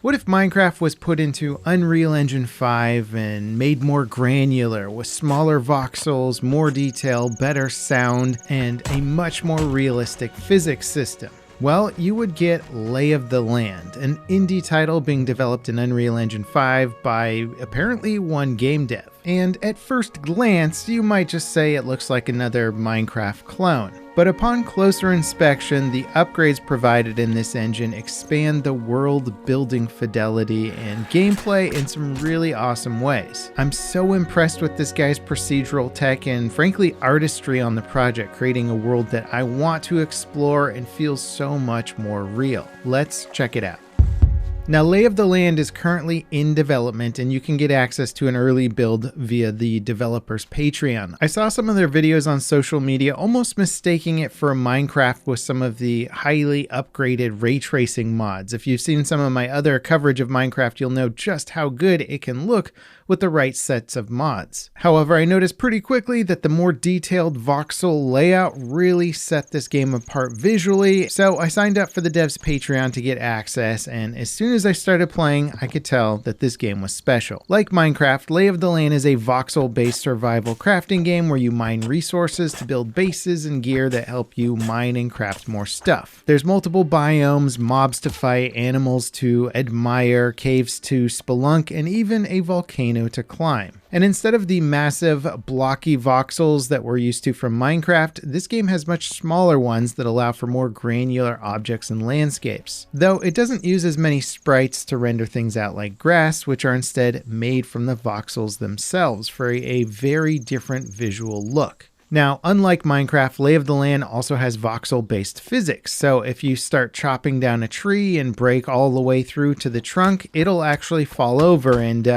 What if Minecraft was put into Unreal Engine 5 and made more granular with smaller voxels, more detail, better sound, and a much more realistic physics system? Well, you would get Lay of the Land, an indie title being developed in Unreal Engine 5 by apparently one game dev. And at first glance, you might just say it looks like another Minecraft clone. But upon closer inspection, the upgrades provided in this engine expand the world building fidelity and gameplay in some really awesome ways. I'm so impressed with this guy's procedural tech and frankly artistry on the project, creating a world that I want to explore and feels so much more real. Let's check it out. Now, Lay of the Land is currently in development and you can get access to an early build via the developer's Patreon. I saw some of their videos on social media almost mistaking it for Minecraft with some of the highly upgraded ray tracing mods. If you've seen some of my other coverage of Minecraft, you'll know just how good it can look with the right sets of mods. However, I noticed pretty quickly that the more detailed voxel layout really set this game apart visually, so I signed up for the dev's Patreon to get access, and as soon as I started playing, I could tell that this game was special. Like Minecraft, Lay of the Land is a voxel-based survival crafting game where you mine resources to build bases and gear that help you mine and craft more stuff. There's multiple biomes, mobs to fight, animals to admire, caves to spelunk, and even a volcano to climb. And instead of the massive blocky voxels that we're used to from Minecraft, this game has much smaller ones that allow for more granular objects and landscapes. Though it doesn't use as many sprites to render things out like grass, which are instead made from the voxels themselves for a very different visual look. Now, unlike Minecraft, Lay of the Land also has voxel-based physics, so if you start chopping down a tree and break all the way through to the trunk, it'll actually fall over and,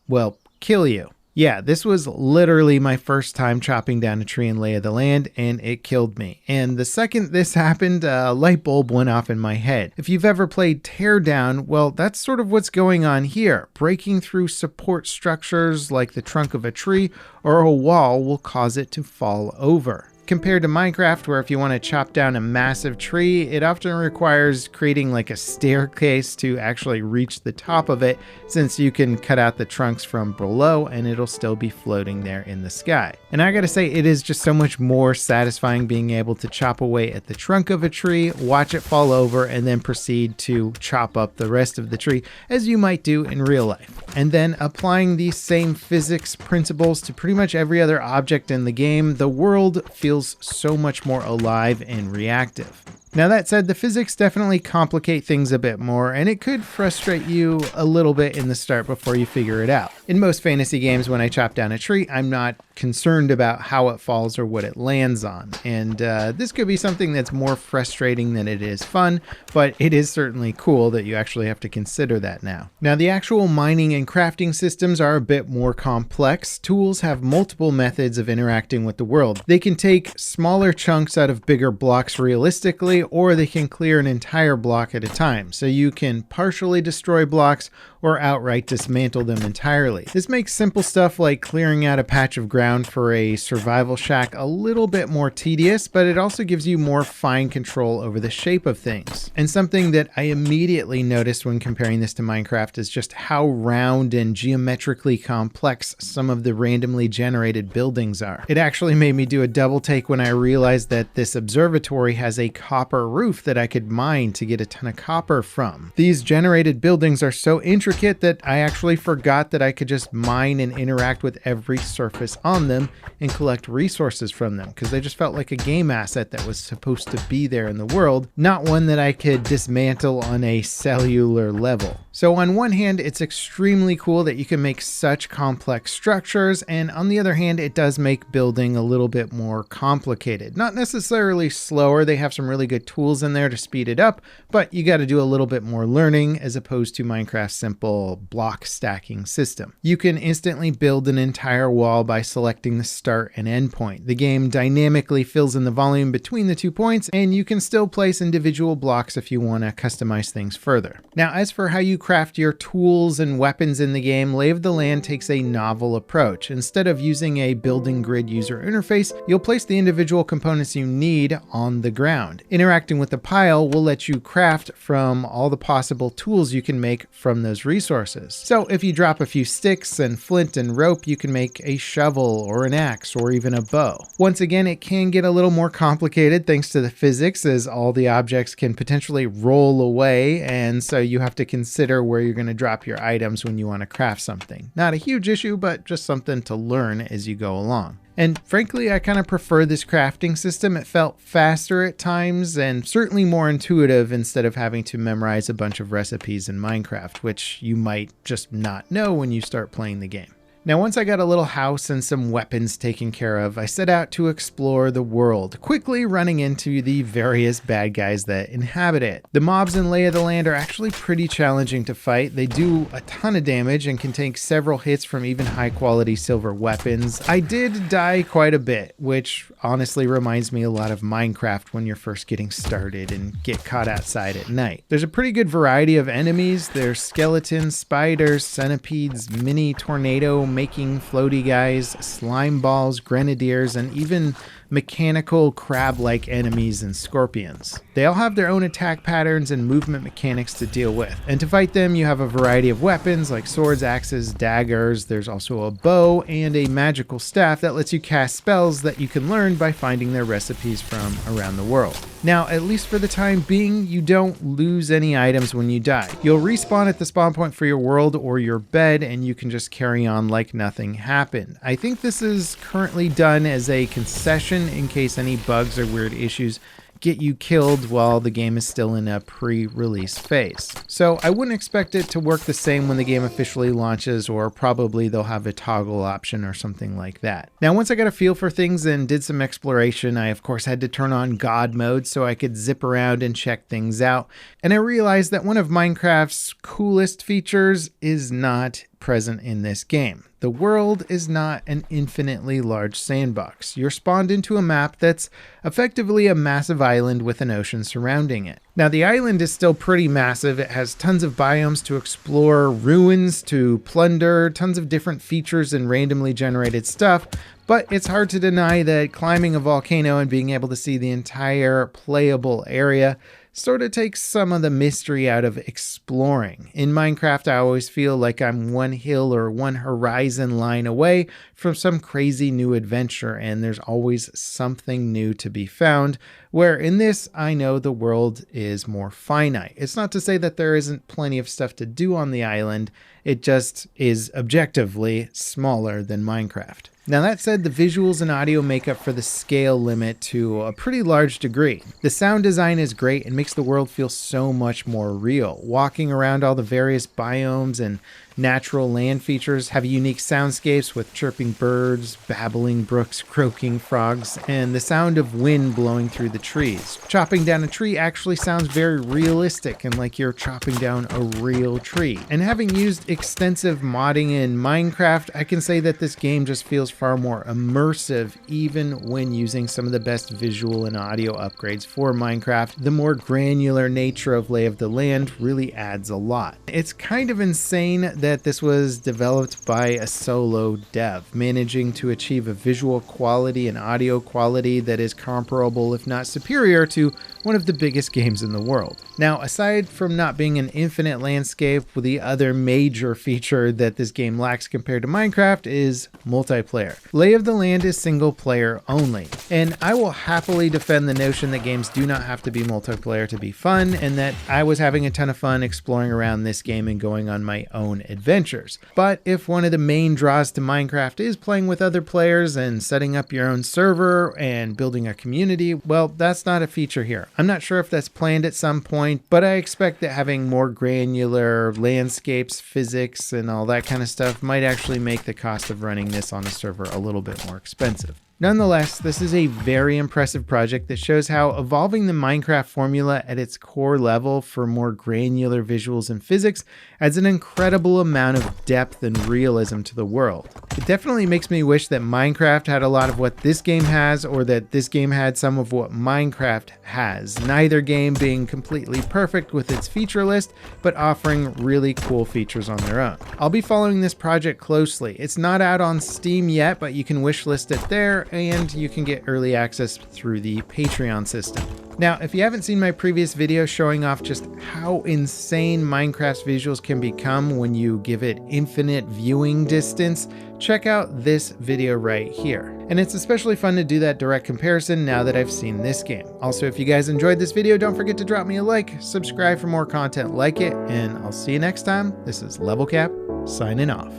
well, kill you. Yeah, this was literally my first time chopping down a tree in Lay of the Land, and it killed me. And the second this happened, a light bulb went off in my head. If you've ever played Teardown, well, that's sort of what's going on here. Breaking through support structures like the trunk of a tree or a wall will cause it to fall over. Compared to Minecraft, where if you want to chop down a massive tree, it often requires creating like a staircase to actually reach the top of it, since you can cut out the trunks from below and it'll still be floating there in the sky. And I gotta say, it is just so much more satisfying being able to chop away at the trunk of a tree, watch it fall over, and then proceed to chop up the rest of the tree as you might do in real life. And then applying these same physics principles to pretty much every other object in the game, the world feels so much more alive and reactive. Now that said, the physics definitely complicate things a bit more, and it could frustrate you a little bit in the start before you figure it out. In most fantasy games, when I chop down a tree, I'm not concerned about how it falls or what it lands on. And this could be something that's more frustrating than it is fun, but it is certainly cool that you actually have to consider that now. Now, the actual mining and crafting systems are a bit more complex. Tools have multiple methods of interacting with the world. They can take smaller chunks out of bigger blocks realistically, or they can clear an entire block at a time. So you can partially destroy blocks or outright dismantle them entirely. This makes simple stuff like clearing out a patch of ground for a survival shack a little bit more tedious, but it also gives you more fine control over the shape of things. And something that I immediately noticed when comparing this to Minecraft is just how round and geometrically complex some of the randomly generated buildings are. It actually made me do a double take when I realized that this observatory has a copper roof that I could mine to get a ton of copper from. These generated buildings are so intricate that I actually forgot that I could just mine and interact with every surface on them and collect resources from them, because they just felt like a game asset that was supposed to be there in the world, not one that I could dismantle on a cellular level. So on one hand, it's extremely cool that you can make such complex structures, and on the other hand, it does make building a little bit more complicated. Not necessarily slower, they have some really good tools in there to speed it up, but you got to do a little bit more learning as opposed to Minecraft's simple block stacking system. You can instantly build an entire wall by selecting the start and end point. The game dynamically fills in the volume between the 2 points, and you can still place individual blocks if you want to customize things further. Now, as for how you craft your tools and weapons in the game, Lay of the Land takes a novel approach. Instead of using a building grid user interface, you'll place the individual components you need on the ground. Interacting with the pile will let you craft from all the possible tools you can make from those resources. So if you drop a few sticks and flint and rope, you can make a shovel or an axe or even a bow. Once again, it can get a little more complicated thanks to the physics, as all the objects can potentially roll away, and so you have to consider where you're going to drop your items when you want to craft something. Not a huge issue, but just something to learn as you go along. And frankly, I kind of prefer this crafting system. It felt faster at times and certainly more intuitive instead of having to memorize a bunch of recipes in Minecraft, which you might just not know when you start playing the game. Now, once I got a little house and some weapons taken care of, I set out to explore the world, quickly running into the various bad guys that inhabit it. The mobs in Lay of the Land are actually pretty challenging to fight. They do a ton of damage and can take several hits from even high quality silver weapons. I did die quite a bit, which honestly reminds me a lot of Minecraft when you're first getting started and get caught outside at night. There's a pretty good variety of enemies. There's skeletons, spiders, centipedes, mini tornado making floaty guys, slime balls, grenadiers, and even mechanical crab-like enemies and scorpions. They all have their own attack patterns and movement mechanics to deal with. And to fight them, you have a variety of weapons like swords, axes, daggers. There's also a bow and a magical staff that lets you cast spells that you can learn by finding their recipes from around the world. Now, at least for the time being, you don't lose any items when you die. You'll respawn at the spawn point for your world or your bed, and you can just carry on like nothing happened. I think this is currently done as a concession in case any bugs or weird issues get you killed while the game is still in a pre-release phase. So I wouldn't expect it to work the same when the game officially launches, or probably they'll have a toggle option or something like that. Now, once I got a feel for things and did some exploration, I of course had to turn on God mode so I could zip around and check things out. And I realized that one of Minecraft's coolest features is not present in this game. The world is not an infinitely large sandbox. You're spawned into a map that's effectively a massive island with an ocean surrounding it. Now, the island is still pretty massive. It has tons of biomes to explore, ruins to plunder, tons of different features and randomly generated stuff, but it's hard to deny that climbing a volcano and being able to see the entire playable area sort of takes some of the mystery out of exploring. In Minecraft, I always feel like I'm one hill or one horizon line away from some crazy new adventure, and there's always something new to be found, where in this, I know the world is more finite. It's not to say that there isn't plenty of stuff to do on the island, it just is objectively smaller than Minecraft. Now, that said, the visuals and audio make up for the scale limit to a pretty large degree. The sound design is great and makes the world feel so much more real. Walking around all the various biomes and natural land features have unique soundscapes with chirping birds, babbling brooks, croaking frogs, and the sound of wind blowing through the trees. Chopping down a tree actually sounds very realistic and like you're chopping down a real tree. And having used extensive modding in Minecraft, I can say that this game just feels far more immersive even when using some of the best visual and audio upgrades for Minecraft. The more granular nature of Lay of the Land really adds a lot. It's kind of insane that this was developed by a solo dev, managing to achieve a visual quality and audio quality that is comparable, if not superior, to one of the biggest games in the world. Now, aside from not being an infinite landscape, the other major feature that this game lacks compared to Minecraft is multiplayer. Lay of the Land is single player only, and I will happily defend the notion that games do not have to be multiplayer to be fun, and that I was having a ton of fun exploring around this game and going on my own adventures. But if one of the main draws to Minecraft is playing with other players and setting up your own server and building a community, well, that's not a feature here. I'm not sure if that's planned at some point, but I expect that having more granular landscapes, physics, and all that kind of stuff might actually make the cost of running this on a server a little bit more expensive. Nonetheless, this is a very impressive project that shows how evolving the Minecraft formula at its core level for more granular visuals and physics adds an incredible amount of depth and realism to the world. It definitely makes me wish that Minecraft had a lot of what this game has, or that this game had some of what Minecraft has, neither game being completely perfect with its feature list, but offering really cool features on their own. I'll be following this project closely. It's not out on Steam yet, but you can wishlist it there, and you can get early access through the Patreon system. Now, if you haven't seen my previous video showing off just how insane Minecraft's visuals can become when you give it infinite viewing distance, check out this video right here. And it's especially fun to do that direct comparison now that I've seen this game. Also, if you guys enjoyed this video, don't forget to drop me a like, subscribe for more content like it, and I'll see you next time. This is Level Cap, signing off.